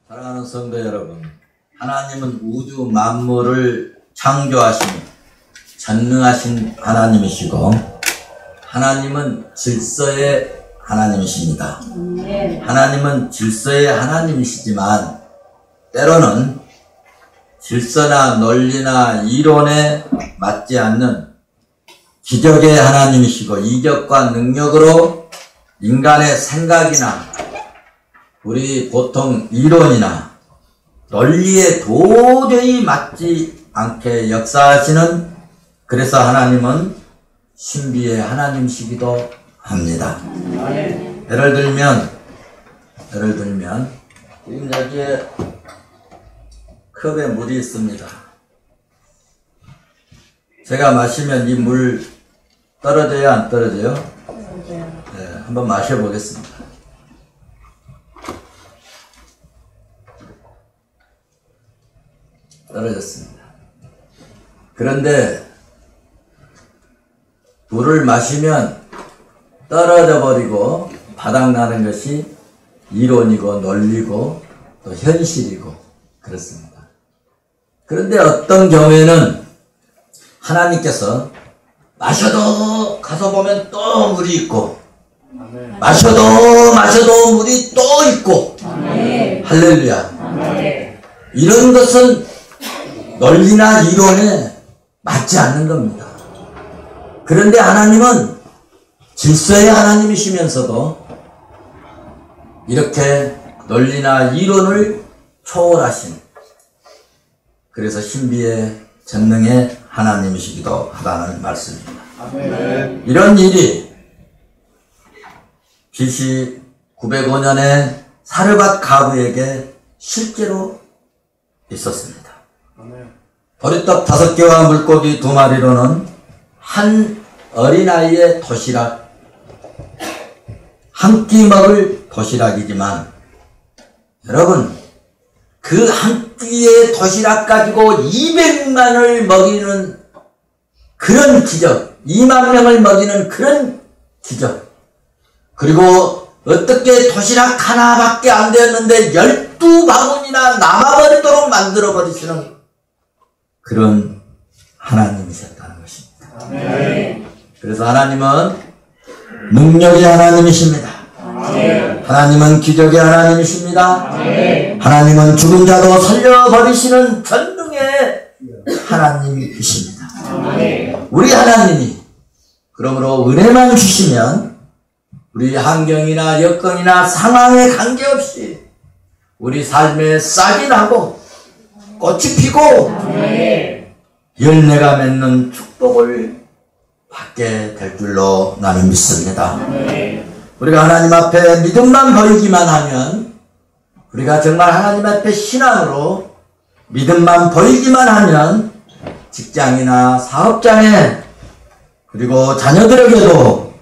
사랑하는 성도 여러분, 하나님은 우주 만물을 창조하시며 전능하신 하나님이시고 하나님은 질서의 하나님이십니다. 하나님은 질서의 하나님이시지만 때로는 질서나 논리나 이론에 맞지 않는 기적의 하나님이시고 이적과 능력으로 인간의 생각이나 우리 보통 이론이나 논리에 도저히 맞지 않게 역사하시는, 그래서 하나님은 신비의 하나님이시기도 합니다. 예를 들면 지금 여기에 컵에 물이 있습니다. 제가 마시면 이 물 떨어져요, 안 떨어져요? 네, 한번 마셔보겠습니다. 떨어졌습니다. 그런데 물을 마시면 떨어져 버리고 바닥나는 것이 이론이고 논리고 또 현실이고 그렇습니다. 그런데 어떤 경우에는 하나님께서 마셔도 가서 보면 또 물이 있고 마셔도 물이 또 있고 할렐루야. 이런 것은 논리나 이론에 맞지 않는 겁니다. 그런데 하나님은 질서의 하나님이시면서도 이렇게 논리나 이론을 초월하신, 그래서 신비의 전능의 하나님이시기도 하다는 말씀입니다. 아멘. 이런 일이 BC 905년에 사르밧 가부에게 실제로 있었습니다. 보리떡 5개와 물고기 2마리로는 한 어린아이의 도시락, 한 끼 먹을 도시락이지만 여러분, 그 한 끼의 도시락 가지고 200만을 먹이는 그런 기적, 2만 명을 먹이는 그런 기적, 그리고 어떻게 도시락 하나밖에 안 되었는데 12바구니나 남아버리도록 만들어버리시는 그런 하나님이셨다는 것입니다. 아멘. 그래서 하나님은 능력의 하나님이십니다. 아멘. 하나님은 기적의 하나님이십니다. 아멘. 하나님은 죽은 자도 살려버리시는 전능의 하나님이십니다. 아멘. 우리 하나님이 그러므로 은혜만 주시면 우리 환경이나 여건이나 상황에 관계없이 우리 삶에 싹이 나고 꽃이 피고 열매가 맺는 축복을 받게 될 줄로 나는 믿습니다. 우리가 하나님 앞에 믿음만 보이기만 하면, 우리가 정말 하나님 앞에 신앙으로 믿음만 보이기만 하면 직장이나 사업장에 그리고 자녀들에게도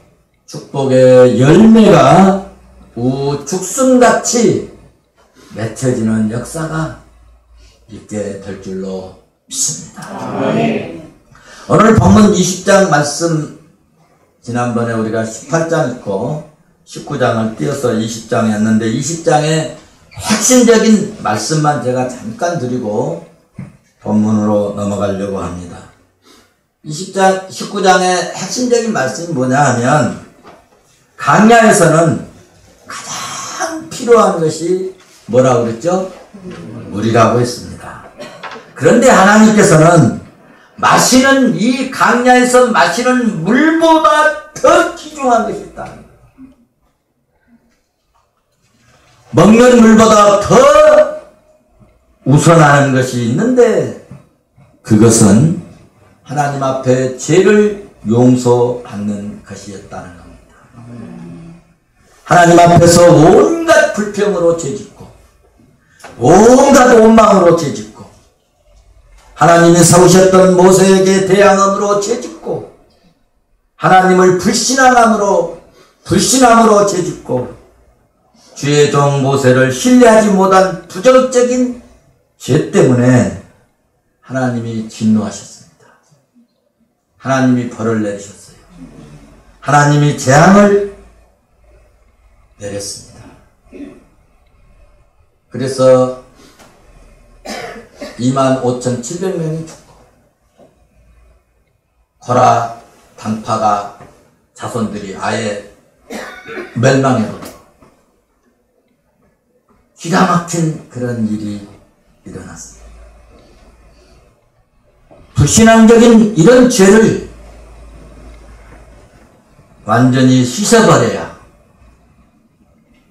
축복의 열매가 우죽순같이 맺혀지는 역사가 있게 될 줄로 믿습니다. 아멘. 오늘 본문 20장 말씀, 지난번에 우리가 18장 있고 19장을 띄어서 20장에 했는데 20장의 핵심적인 말씀만 제가 잠깐 드리고 본문으로 넘어가려고 합니다. 19장의 핵심적인 말씀이 뭐냐 하면, 강야에서는 가장 필요한 것이 뭐라고 그랬죠? 물이라고 했습니다. 그런데 하나님께서는 마시는, 이 강야에서 마시는 물보다 더 귀중한 것이 있다. 먹는 물보다 더 우선하는 것이 있는데, 그것은 하나님 앞에 죄를 용서받는 것이었다는 겁니다. 하나님 앞에서 온갖 불평으로 죄짓고 온갖 원망으로 죄짓고 하나님이 세우셨던 모세에게 대항함으로 죄짓고 하나님을 불신함으로 죄짓고 주의 종 모세를 신뢰하지 못한 부정적인 죄 때문에 하나님이 진노하셨습니다. 하나님이 벌을 내리셨어요. 하나님이 재앙을 내렸습니다. 그래서 25,700명이 죽고 고라 당파가 자손들이 아예 멸망해버리고 기가 막힌 그런 일이 일어났습니다. 불신앙적인 이런 죄를 완전히 씻어버려야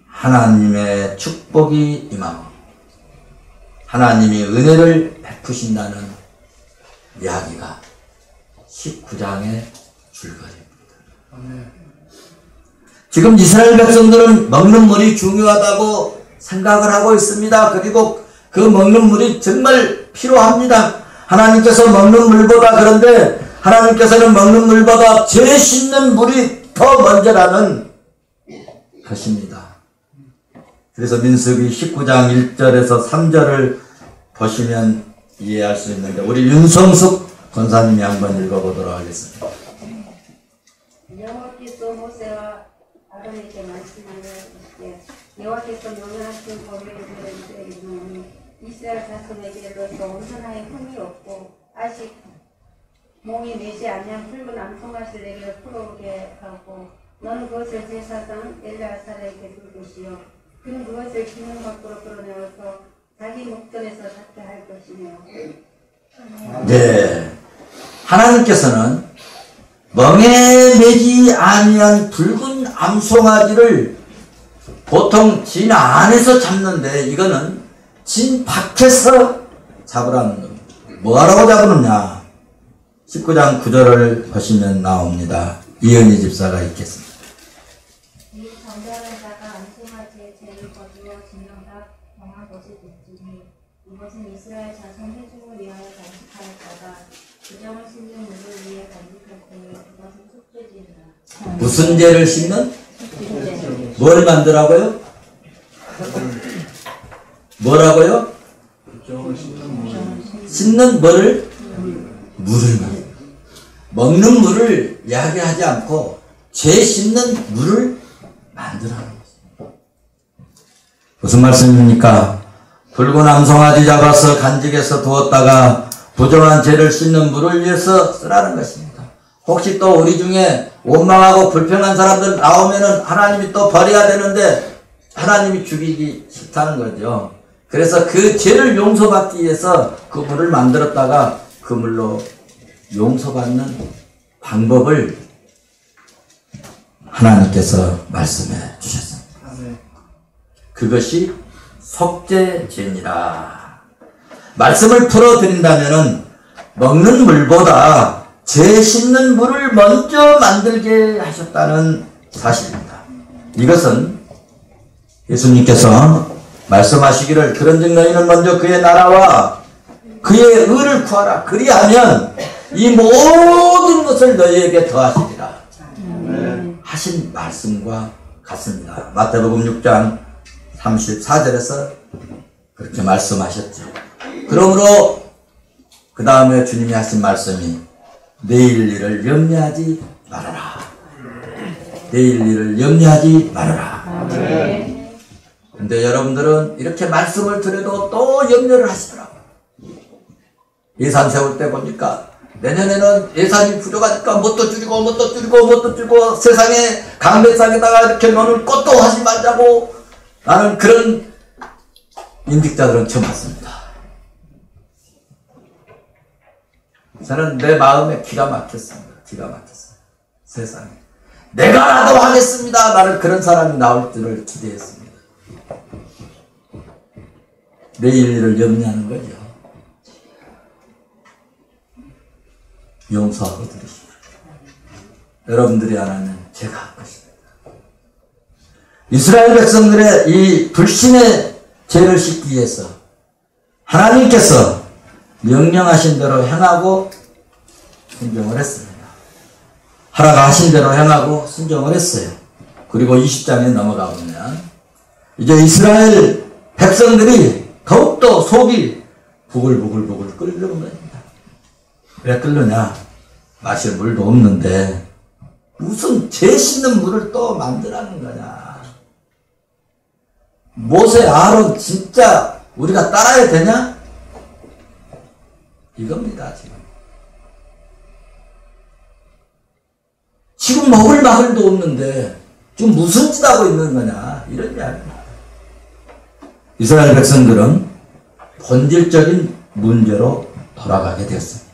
하나님의 축복이 임하고 하나님이 은혜를 베푸신다는 이야기가 19장의 줄거리입니다. 지금 이스라엘 백성들은 먹는 물이 중요하다고 생각을 하고 있습니다. 그리고 그 먹는 물이 정말 필요합니다. 하나님께서 먹는 물보다, 그런데 하나님께서는 먹는 물보다 죄 씻는 물이 더 먼저라는 것입니다. 그래서 민수기 19장 1절에서 3절을 보시면 이해할 수 있는데, 우리 윤성숙 권사님이 한번 읽어보도록 하겠습니다. 여호와께서 모세와 아론에게 말씀하시되, 여호와께서 명령하신 법례를 이루니 이스라엘 자손에게로서 온전하여 흠이 없고 아직 몸이 매지 아니한 붉은 암송아지를 내게 풀어오게 하고, 너는 그것을 제사장 엘르아살에게 줄 것이요 그는 그것을 기능 밖으로 끌어내어서 자기 목전에서 잡게 할 것이며. 네, 하나님께서는 멍에 매지 아니한 붉은 암송아지를 보통 진 안에서 잡는데, 이거는 진 밖에서 잡으라는 겁니다. 뭐하라고 잡으느냐? 19장 9절을 보시면 나옵니다. 이은희 집사가 읽겠습니다. 이 정결한 자가 암송아지의 죄를 거두어 진명다 정한 것이 됐으니 이것은 이스라엘 자손 회중을 위하여 간직할 자가 부정을 씻는 물을 위해 간직할 때에 그것은 속죄지니라. 무슨 죄를 씻는? 뭘 만들라고요? 뭐라고요? 씻는 뭐를? 물을 만들. 먹는 물을 이야기하지 않고 죄 씻는 물을 만들라는 것입니다. 무슨 말씀입니까? 붉은 암송아지 잡아서 간직해서 두었다가 부정한 죄를 씻는 물을 위해서 쓰라는 것입니다. 혹시 또 우리 중에 원망하고 불평한 사람들 나오면은 하나님이 또 버려야 되는데 하나님이 죽이기 싫다는 거죠. 그래서 그 죄를 용서받기 위해서 그 물을 만들었다가 그 물로 용서받는 방법을 하나님께서 말씀해 주셨습니다. 그것이 속죄죄니라. 말씀을 풀어드린다면은 먹는 물보다 죄 씻는 물을 먼저 만들게 하셨다는 사실입니다. 이것은 예수님께서 말씀하시기를, 그런즉 너희는 먼저 그의 나라와 그의 의를 구하라. 그리하면 이 모든 것을 너희에게 더하시리라 하신 말씀과 같습니다. 마태복음 6장 34절에서 그렇게 말씀하셨죠. 그러므로 그 다음에 주님이 하신 말씀이 내일 일을 염려하지 말아라. 내일 일을 염려하지 말아라. 근데 여러분들은 이렇게 말씀을 드려도 또 염려를 하시더라고요. 예산 세울 때 보니까 내년에는 예산이 부족하니까 뭣도 줄이고 세상에 강배상에다가 이렇게 놓는 것도 하지 말자고, 나는 그런 임직자들은 처음 봤습니다. 저는 내 마음에 기가 막혔습니다. 기가 막혔어요. 세상에 내가라도 하겠습니다. 나는 그런 사람이 나올 줄을 기대했습니다. 내일 일을 염려하는 거죠. 용서하고 드리십시오. 여러분들이 안 하면 제가 할 것입니다. 이스라엘 백성들의 이 불신의 죄를 씻기 위해서 하나님께서 명령하신 대로 행하고 순종을 했습니다. 하라가 하신 대로 행하고 순종을 했어요. 그리고 20장에 넘어가 보면 이제 이스라엘 백성들이 더욱더 속이 부글부글 끓는 겁니다. 왜 끓느냐? 마실 물도 없는데 무슨 죄 씻는 물을 또 만들라는 거냐? 모세, 아론 진짜 우리가 따라야 되냐? 이겁니다, 지금. 지금 먹을 마을도 없는데 지금 무슨 짓 하고 있는 거냐? 이런 이야기입니다. 이스라엘 백성들은 본질적인 문제로 돌아가게 되었습니다.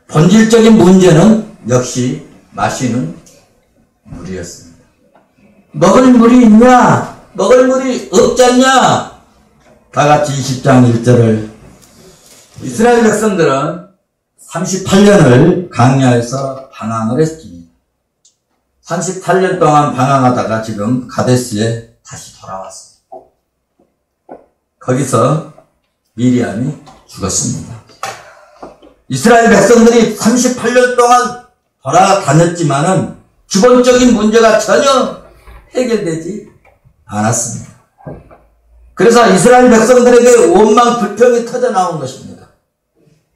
본질적인 문제는 역시 마시는 물이었습니다. 먹을 물이 있냐? 먹을 물이 없지 않냐? 다같이 20장 1절을 이스라엘 백성들은 38년을 광야에서 방황을 했습니다. 38년 동안 방황하다가 지금 가데스에 다시 돌아왔습니다. 거기서 미리암이 죽었습니다. 이스라엘 백성들이 38년 동안 돌아다녔지만은 기본적인 문제가 전혀 해결되지 않았습니다. 그래서 이스라엘 백성들에게 원망 불평이 터져 나온 것입니다.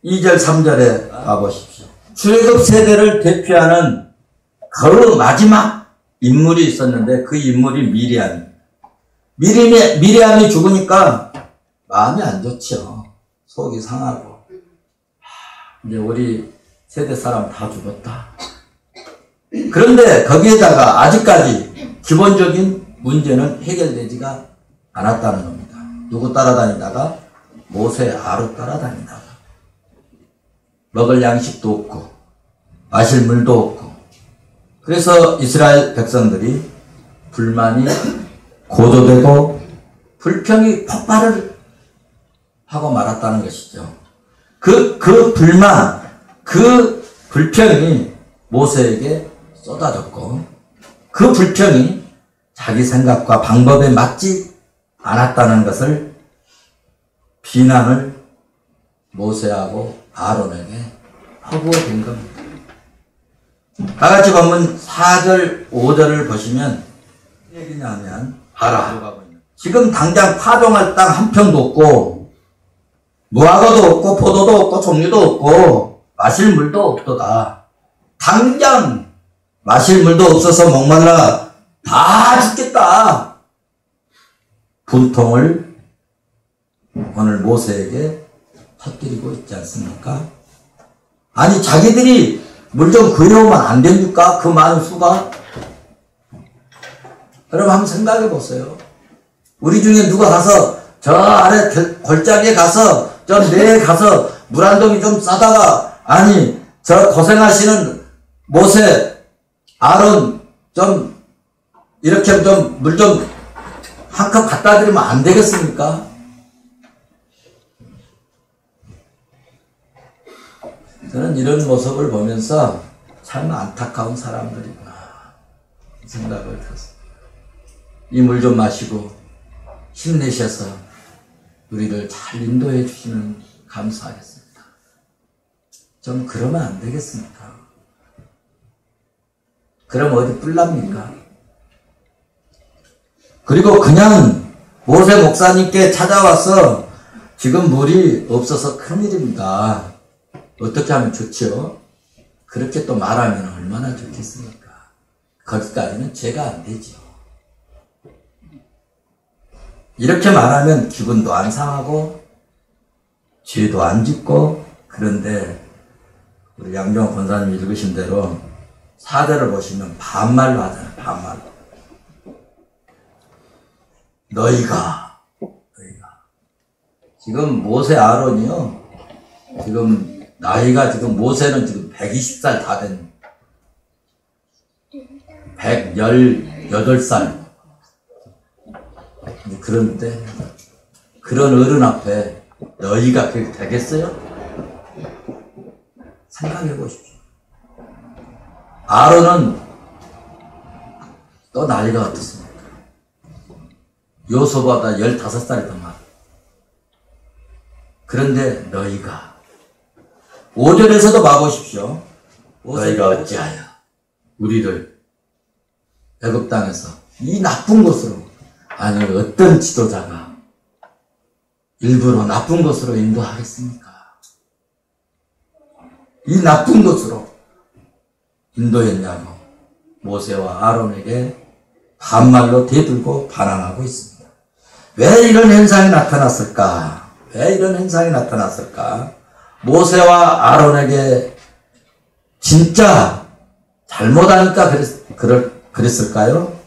2절 3절에 가보십시오. 출애굽 세대를 대표하는 그 마지막 인물이 있었는데 그 인물이 미리암입니다. 미리암이 죽으니까 마음이 안 좋죠. 속이 상하고 이제 우리 세대 사람 다 죽었다. 그런데 거기에다가 아직까지 기본적인 문제는 해결되지가 않았다는 겁니다. 누구 따라다니다가? 모세, 아론 따라다니다가 먹을 양식도 없고 마실 물도 없고 그래서 이스라엘 백성들이 불만이 고조되고 불평이 폭발을 하고 말았다는 것이죠. 그 불만, 그 불평이 모세에게 쏟아졌고 그 불평이 자기 생각과 방법에 맞지 않았다는 것을 비난을 모세하고 아론에게 하고 된 겁니다. 다같이 보면 4절, 5절을 보시면 얘기냐면 봐라. 지금 당장 파종할 땅 한 평도 없고 무화과도 없고 포도도 없고 종류도 없고 마실 물도 없도다. 당장 마실 물도 없어서 목말라 다 죽겠다. 분통을 오늘 모세에게 터뜨리고 있지 않습니까? 아니 자기들이 물 좀 구해오면 안 됩니까? 그 많은 수가? 여러분 한번 생각해 보세요. 우리 중에 누가 가서 저 아래 골짜기에 가서 저 내에 가서 물 한 동이 좀 싸다가 아니 저 고생하시는 모세, 아론 좀 이렇게 좀 물 좀 한 컵 갖다 드리면 안 되겠습니까? 저는 이런 모습을 보면서 참 안타까운 사람들이구나 생각을 했습니다. 이 물 좀 마시고 힘내셔서 우리를 잘 인도해 주시면 감사하겠습니다. 좀 그러면 안 되겠습니까? 그럼 어디 뿔납니까? 그리고 그냥 모세 목사님께 찾아와서 지금 물이 없어서 큰일입니다. 어떻게 하면 좋죠? 그렇게 또 말하면 얼마나 좋겠습니까? 거기까지는 죄가 안 되죠. 이렇게 말하면 기분도 안 상하고 죄도 안 짓고 그런데 우리 양정 권사님 읽으신 대로 4절을 보시면 반말로 하잖아요. 반말로. 너희가 지금 모세 아론이요 지금 나이가 지금 모세는 지금 120살 다 된 118살 그런데 그런 어른 앞에 너희가 그렇게 되겠어요? 생각해 보십시오. 아론은 또 나이가 어떻습니까? 요소보다 15살이 더 많아. 그런데 너희가 5절에서도 봐보십시오. 너희가 어찌하여 우리를 애굽 땅에서 이 나쁜 곳으로 아니 어떤 지도자가 일부러 나쁜 곳으로 인도하겠습니까? 이 나쁜 곳으로 인도했냐고 모세와 아론에게 반말로 대들고 반항하고 있습니다. 왜 이런 현상이 나타났을까? 왜 이런 현상이 나타났을까? 모세와 아론에게 진짜 잘못하니까 그랬을까요?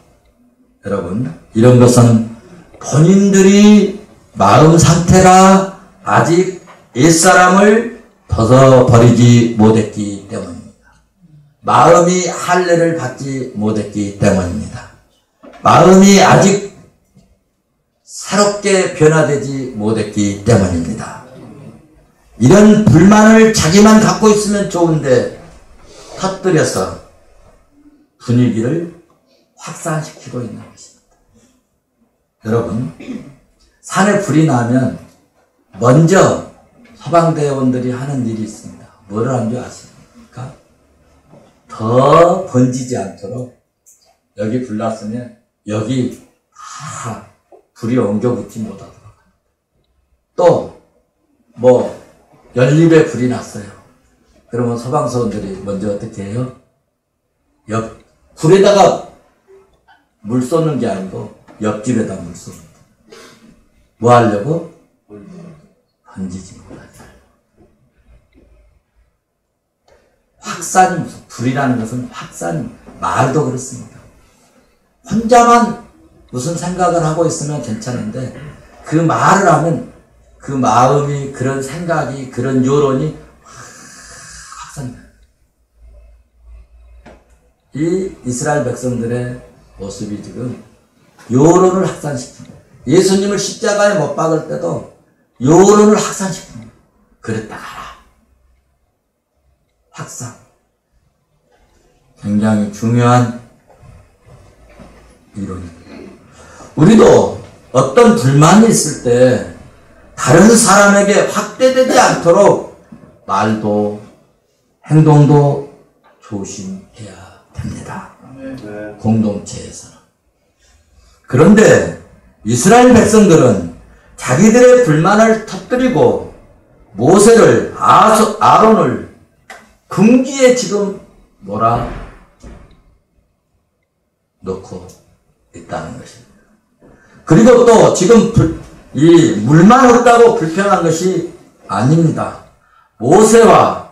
여러분, 이런 것은 본인들이 마음 상태가 아직 옛사람을 벗어버리지 못했기 때문입니다. 마음이 할례를 받지 못했기 때문입니다. 마음이 아직 새롭게 변화되지 못했기 때문입니다. 이런 불만을 자기만 갖고 있으면 좋은데 터뜨려서 분위기를 확산시키고 있는 것입니다. 여러분, 산에 불이 나면 먼저 소방대원들이 하는 일이 있습니다. 뭐를 하는 줄 아십니까? 더 번지지 않도록 여기 불 났으면 여기 다 불이 옮겨 붙지 못하도록. 또 뭐 연립에 불이 났어요. 그러면 소방서원들이 먼저 어떻게 해요? 불에다가 물 쏟는 게 아니고 옆집에다 물 쏟는 거예요. 뭐 하려고? 번지지 못하게. 확산이 무슨, 불이라는 것은 확산이, 말도 그렇습니다. 혼자만 무슨 생각을 하고 있으면 괜찮은데 그 말을 하면 그 마음이, 그런 생각이, 그런 여론이 확산돼요. 이 이스라엘 백성들의 모습이 지금 여론을 확산시킵니다. 예수님을 십자가에 못 박을 때도 여론을 확산시킵니다. 그랬다 가라. 확산. 굉장히 중요한 이론입니다. 우리도 어떤 불만이 있을 때 다른 사람에게 확대되지 않도록 말도 행동도 조심해야 됩니다. 공동체에서는. 그런데 이스라엘 백성들은 자기들의 불만을 터뜨리고 모세를, 아론을 궁지에 지금 몰아 넣고 있다는 것입니다. 그리고 또 지금 이 물만 없다고 불평한 것이 아닙니다. 모세와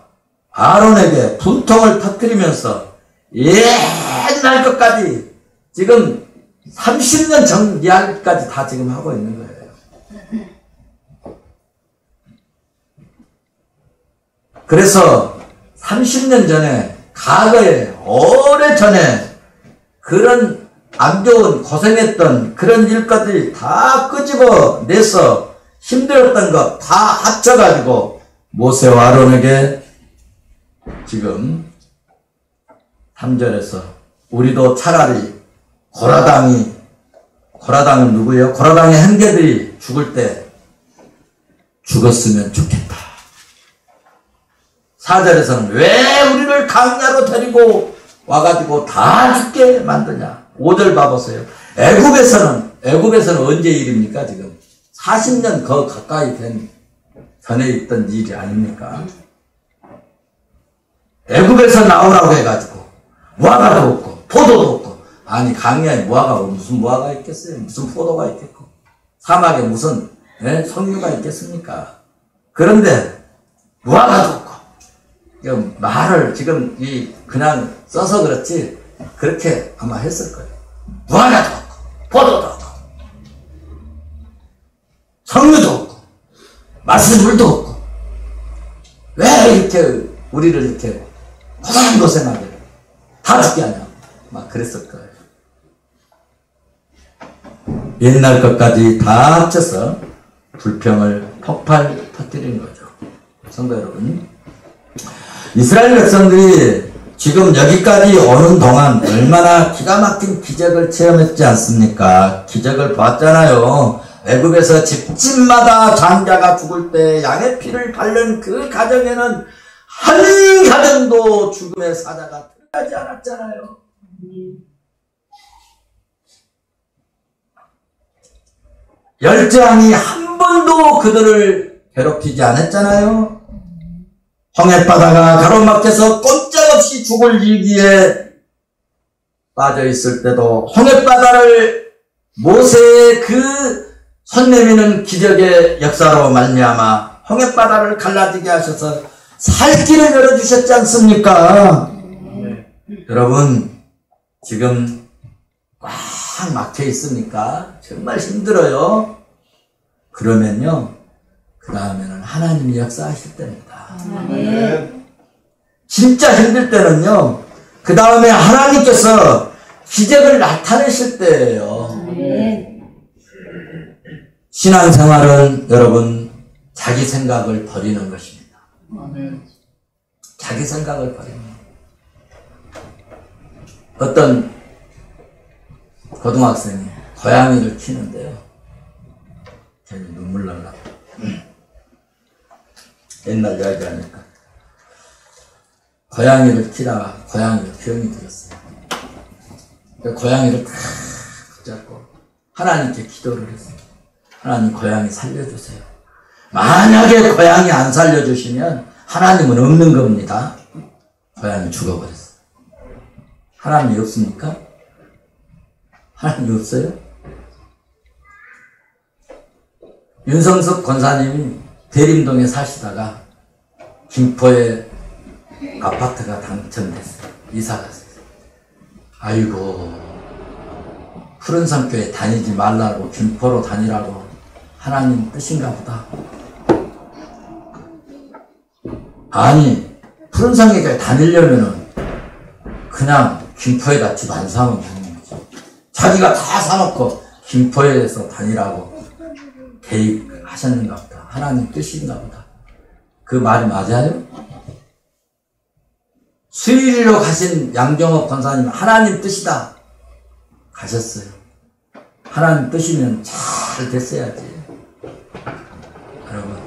아론에게 분통을 터뜨리면서 옛날 것까지 지금 30년 전 이야기까지 다 지금 하고 있는 거예요. 그래서 30년 전에, 과거에, 오래전에 그런 안 좋은, 고생했던 그런 일까지 다 끄집어내서 힘들었던 것 다 합쳐가지고 모세와 아론에게 지금 3절에서 우리도 차라리 고라당은 누구예요? 고라당의 형제들이 죽을 때 죽었으면 좋겠다. 4절에서는 왜 우리를 강야로 데리고 와가지고 다 죽게 만드냐. 5절 봐보세요. 애굽에서는 언제 일입니까? 지금 40년 더 가까이 된 전에 있던 일이 아닙니까? 애굽에서 나오라고 해가지고 무화과도 없고 포도도 없고. 아니, 강야에 무슨 무화과 있겠어요? 무슨 포도가 있겠고, 사막에 무슨 석류가 있겠습니까? 그런데 무화과도 없고. 말을 지금 그냥 써서 그렇지 그렇게 아마 했을 거예요. 무화과도 없고 포도도 없고 석류도 없고 마실 물도 없고 왜 이렇게 우리를 이렇게 고생하게 다 죽게 하냐, 막 그랬을 거예요. 옛날 것까지 다 합쳐서 불평을 폭발 터뜨린 거죠. 성도 여러분, 이스라엘 백성들이 지금 여기까지 오는 동안 얼마나 기가 막힌 기적을 체험했지 않습니까? 기적을 봤잖아요. 애굽에서 집집마다 장자가 죽을 때 양의 피를 바른 그 가정에는 한 가정도 죽음의 사자가 들어가지 않았잖아요. 열장이 한 번도 그들을 괴롭히지 않았잖아요. 홍해바다가 가로막혀서 꼼짝없이 죽을 위기에 빠져 있을 때도 홍해바다를 모세의 그 손 내미는 기적의 역사로 말미암아 홍해바다를 갈라지게 하셔서 살 길을 열어주셨지 않습니까? 여러분 지금 꽉 막혀 있으니까 정말 힘들어요. 그러면요 그 다음에는 하나님이 역사하실 때입니다. 진짜 힘들 때는요 그 다음에 하나님께서 기적을 나타내실 때예요. 신앙생활은 여러분 자기 생각을 버리는 것입니다. 자기 생각을 버리는 것. 어떤 고등학생이 고양이를 키우는데요. 괜히 눈물 날라. 옛날 이야기 하니까. 고양이를 키다가 고양이가 병이 들었어요. 고양이를 탁 붙잡고 하나님께 기도를 했어요. 하나님 고양이 살려주세요. 만약에 고양이 안 살려주시면 하나님은 없는 겁니다. 고양이 죽어버렸어요. 하나님이 없습니까? 하나님이 없어요? 윤성석 권사님이 대림동에 사시다가 김포에 아파트가 당첨됐어요. 이사 갔어요. 아이고 푸른산교회 다니지 말라고 김포로 다니라고 하나님 뜻인가 보다. 아니 푸른산교회 다니려면은 그냥 김포에다 집 안 사면 되는 거죠. 자기가 다 사놓고 김포에서 다니라고 계획하셨는가 보다. 하나님 뜻인가 보다. 그 말이 맞아요? 수일로 가신 양정옥 권사님 하나님 뜻이다 가셨어요. 하나님 뜻이면 잘 됐어야지. 여러분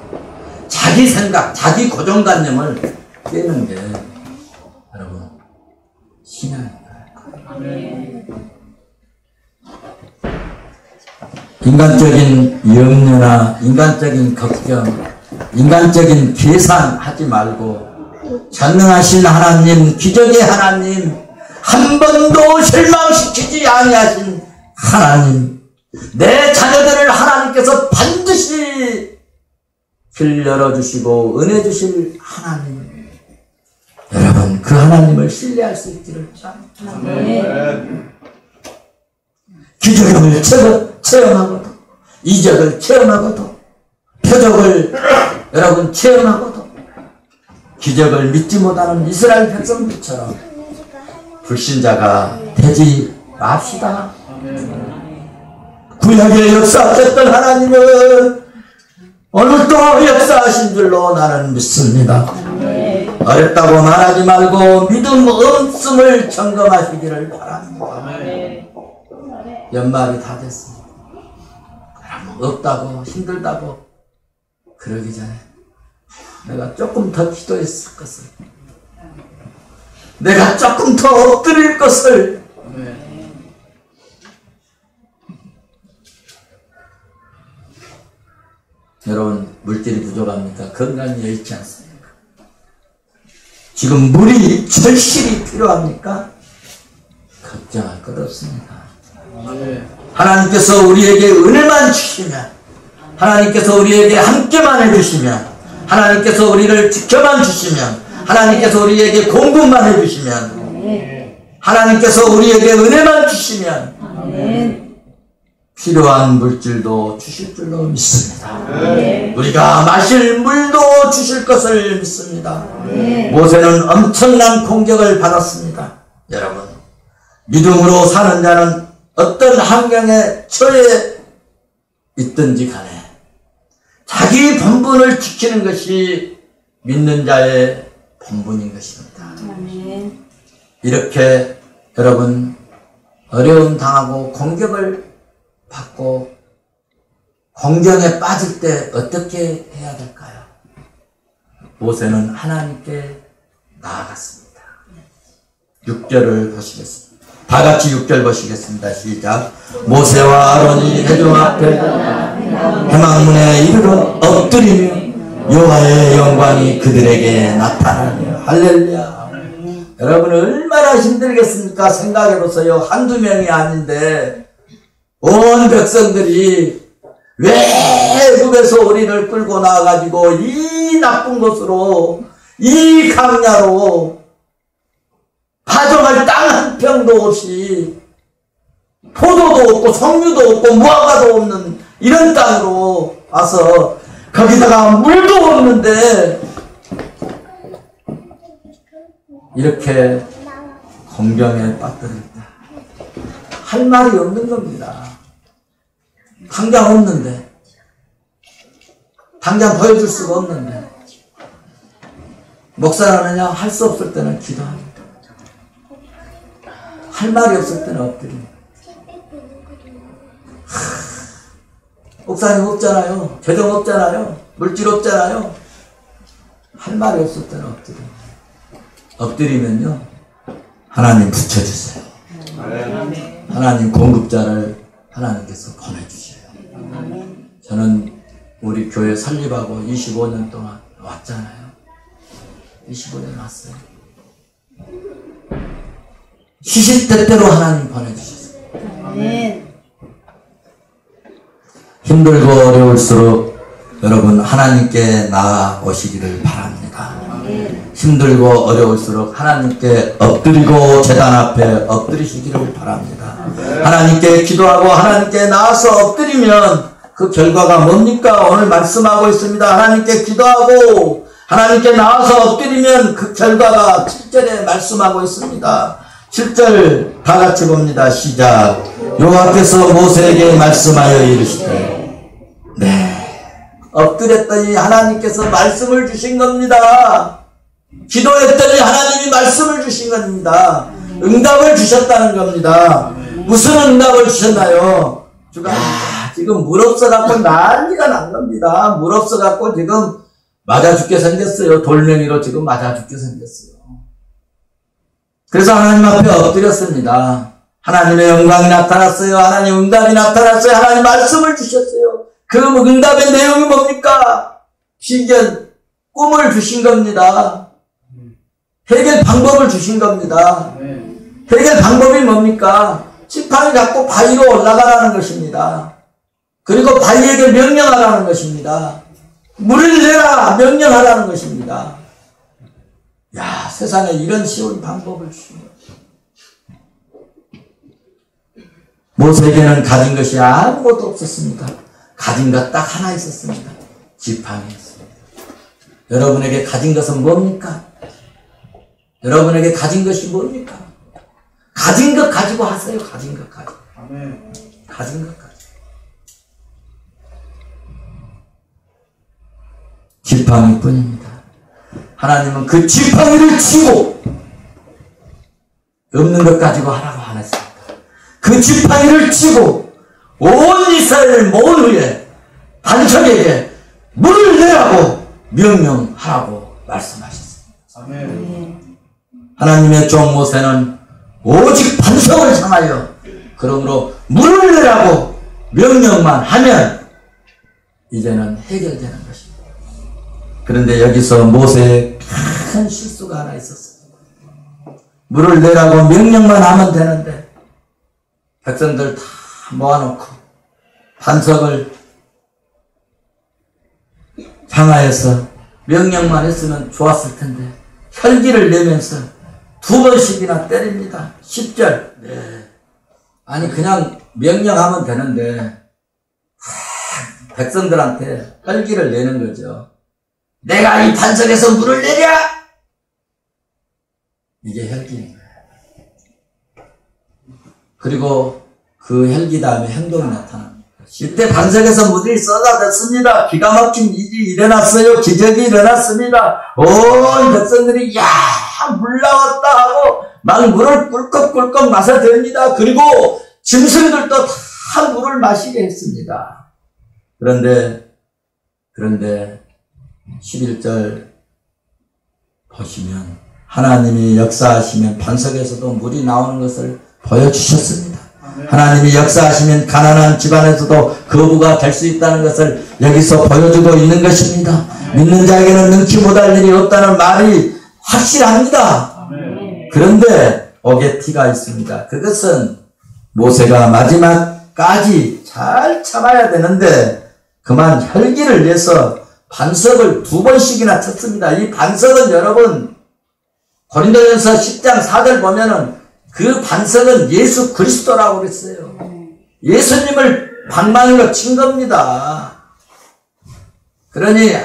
자기 생각, 자기 고정관념을 깨는 게 여러분 신앙입니다. 인간적인 염려나 인간적인 걱정, 인간적인 계산하지 말고 전능하신 하나님, 기적의 하나님, 한 번도 실망시키지 아니하신 하나님, 내 자녀들을 하나님께서 반드시 길 열어주시고 은혜 주실 하나님, 여러분 그 하나님을 신뢰할 수 있기를 바랍니다. 기적을 체험하고도 이적을 체험하고도 표적을 여러분 체험하고도 기적을 믿지 못하는 이스라엘 백성들처럼 불신자가 되지 맙시다. 구약에 역사하셨던 하나님은 오늘도 역사하신 줄로 나는 믿습니다. 어렵다고 말하지 말고 믿음 없음을 점검하시기를 바랍니다. 연말이 다 됐습니다. 없다고 힘들다고 그러기 전에 내가 조금 더 기도했을 것을, 내가 조금 더 엎드릴 것을, 여러분 물질이 부족합니까? 건강이 여의치 않습니까? 지금 물이 절실히 필요합니까? 걱정할 것 없습니다. 하나님께서 우리에게 은혜만 주시면, 하나님께서 우리에게 함께만 해주시면, 하나님께서 우리를 지켜만 주시면, 하나님께서 우리에게 공급만 해주시면, 하나님께서 우리에게 은혜만 주시면 필요한 물질도 주실 줄로 믿습니다. 우리가 마실 물도 주실 것을 믿습니다. 모세는 엄청난 공격을 받았습니다. 여러분 믿음으로 사는 자는 어떤 환경에 처해 있든지 간에 자기 본분을 지키는 것이 믿는 자의 본분인 것입니다. 이렇게 여러분 어려움 당하고 공격을 받고 공경에 빠질 때 어떻게 해야 될까요? 모세는 하나님께 나아갔습니다. 6절을 보시겠습니다. 다 같이 6절 보시겠습니다. 시작. 모세와 아론이 회중 앞에 회막문에 이르러 엎드리며 여호와의 영광이 그들에게 나타나며 할렐루야. 여러분 얼마나 힘들겠습니까? 생각해보세요. 한두 명이 아닌데 온 백성들이 외국에서 우리를 끌고 나와가지고 이 나쁜 곳으로, 이 강야로 파종할 땅 한 평도 없이 포도도 없고 석류도 없고 무화과도 없는 이런 땅으로 와서 거기다가 물도 없는데 이렇게 공경에 빠뜨렸다. 할 말이 없는 겁니다. 당장 없는데, 당장 보여줄 수가 없는데, 목사라느냐? 할 수 없을 때는 기도합니다. 할 말이 없을 때는 엎드립니다. 목사님 없잖아요. 재정 없잖아요. 물질 없잖아요. 할 말이 없을 때는 엎드립니다. 엎드리면요, 하나님 붙여주세요. 하나님 공급자를 하나님께서 보내주셔요. 저는 우리 교회 설립하고 25년 동안 왔잖아요. 25년 왔어요. 시시때때로 하나님 보내주셨어요. 힘들고 어려울수록 여러분 하나님께 나아오시기를 바랍니다. 힘들고 어려울수록 하나님께 엎드리고 제단 앞에 엎드리시기를 바랍니다. 하나님께 기도하고 하나님께 나와서 엎드리면 그 결과가 뭡니까? 오늘 말씀하고 있습니다. 하나님께 기도하고 하나님께 나와서 엎드리면 그 결과가 7절에 말씀하고 있습니다. 7절 다 같이 봅니다. 시작. 여호와께서 모세에게 말씀하여 이르시되, 엎드렸더니 하나님께서 말씀을 주신 겁니다. 기도했더니 하나님이 말씀을 주신 겁니다. 응답을 주셨다는 겁니다. 무슨 응답을 주셨나요? 주가 지금 물 없어갖고 난리가 난 겁니다. 물 없어갖고 지금 맞아 죽게 생겼어요. 돌멩이로 지금 맞아 죽게 생겼어요. 그래서 하나님 앞에 엎드렸습니다. 하나님의 영광이 나타났어요. 하나님 응답이 나타났어요. 하나님 말씀을 주셨어요. 그 응답의 내용이 뭡니까? 비견, 꿈을 주신 겁니다. 해결 방법을 주신 겁니다. 해결 방법이 뭡니까? 지팡이 갖고 바위로 올라가라는 것입니다. 그리고 바위에게 명령하라는 것입니다. 물을 내라 명령하라는 것입니다. 야, 세상에 이런 쉬운 방법을 주신 거예요. 모세에게는 가진 것이 아무것도 없었습니다. 가진 것 딱 하나 있었습니다. 지팡이였습니다. 여러분에게 가진 것은 뭡니까? 여러분에게 가진 것이 뭡니까? 가진 것 가지고 하세요. 가진 것 가지고. 가진 것 가지고. 지팡이뿐입니다. 하나님은 그 지팡이를 치고 없는 것 가지고 하라고 안 했습니다. 그 지팡이를 치고 온 이스라엘을 모은 후에 반석에게 물을 내라고 명령하라고 말씀하셨습니다. 아멘. 하나님의 종 모세는 오직 반석을 향하여 그러므로 물을 내라고 명령만 하면 이제는 해결되는 것입니다. 그런데 여기서 모세의 큰 실수가 하나 있었어요. 물을 내라고 명령만 하면 되는데 백성들 다 모아놓고 반석을 향하여서 명령만 했으면 좋았을 텐데 혈기를 내면서 2번씩이나 때립니다. 10절. 아니 그냥 명령하면 되는데 백성들한테 혈기를 내는 거죠. 내가 이 반석에서 물을 내랴! 이게 혈기인 거예요. 그리고 그 혈기 다음에 행동이 나타납니다. 이때 반석에서 물이 쏟아졌습니다. 기가 막힌 일이 일어났어요. 기적이 일어났습니다. 온 백성들이 야 물 나왔다 하고 막 물을 꿀꺽꿀꺽 마셔댑니다. 그리고 짐승들도 다 물을 마시게 했습니다. 그런데 11절 보시면 하나님이 역사하시면 반석에서도 물이 나오는 것을 보여주셨습니다. 하나님이 역사하시면 가난한 집안에서도 거부가 될 수 있다는 것을 여기서 보여주고 있는 것입니다. 믿는 자에게는 능치 못할 일이 없다는 말이 확실합니다. 그런데 오게티가 있습니다. 그것은 모세가 마지막까지 잘 참아야 되는데 그만 혈기를 내서 반석을 2번씩이나 쳤습니다. 이 반석은 여러분 고린도전서 10장 4절 보면은 그 반석은 예수 그리스도라고 그랬어요. 예수님을 방망이로 친 겁니다. 그러니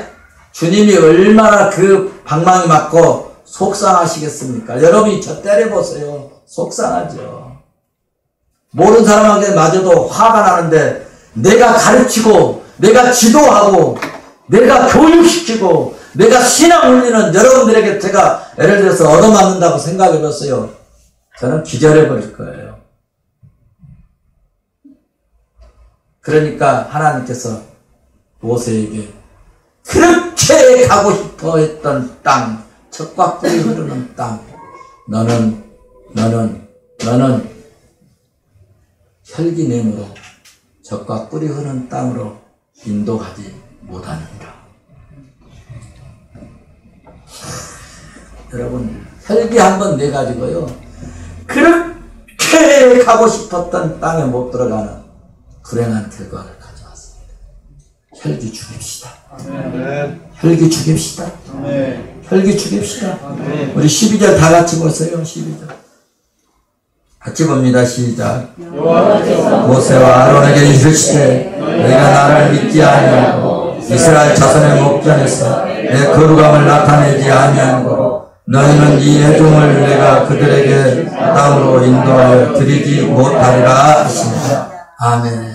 주님이 얼마나 그 방망이 맞고 속상하시겠습니까? 여러분이 저 때려보세요. 속상하죠. 모르는 사람에게 맞아도 화가 나는데 내가 가르치고 내가 지도하고 내가 교육시키고 내가 신앙 올리는 여러분들에게 제가 예를 들어서 얻어맞는다고 생각해봤어요. 저는 기절해버릴 거예요. 그러니까 하나님께서 모세에게 그렇게 가고 싶어 했던 땅, 젖과 꿀이 흐르는 땅, 너는 혈기냄으로 젖과 꿀이 흐르는 땅으로 인도하지 못하느니라. 여러분 혈기 한번 내가지고요 그렇게 가고 싶었던 땅에 못 들어가는 불행한 결과를 가져왔습니다. 혈기 죽입시다. 혈기 죽입시다. 혈기 죽입시다. 우리 12절 다 같이 보세요. 12절 같이 봅니다. 시작. 모세와 아론에게 이르시되 너희가 나를 믿지 아니하고 이스라엘 자손의 목전에서 내 거룩함을 나타내지 아니하고 너희는 이 애종을 내가 그들에게 땅으로 인도하여 드리지 못하리라 하시니라. 아멘.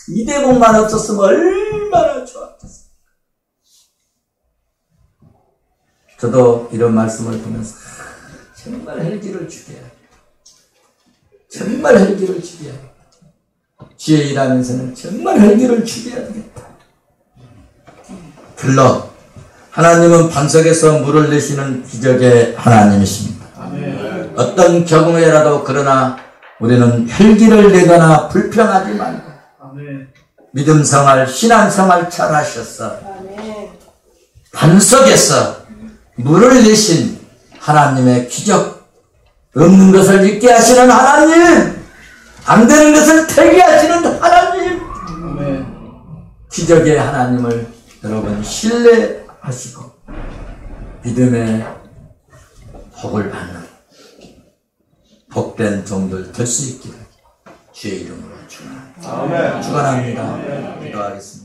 이 대목만 없었으면 얼마나 좋았겠어요. 저도 이런 말씀을 보면서 정말 혈기를 주게 하겠다. 정말 혈기를 주게 하겠다. 주의 일하면서는 정말 혈기를 주게 하겠다. 불러 하나님은 반석에서 물을 내시는 기적의 하나님이십니다. 아멘. 어떤 경우에라도 그러나 우리는 혈기를 내거나 불평하지 말고 아멘. 믿음생활, 신앙생활 잘 하셨어. 아멘. 반석에서 물을 내신 하나님의 기적, 없는 것을 있게 하시는 하나님, 안 되는 것을 되게 하시는 하나님, 아멘. 기적의 하나님을 여러분 신뢰하시고 믿음의 복을 받는 복된 종들 될 수 있기를 주의 이름으로 축원합니다. 축원합니다. 기도하겠습니다.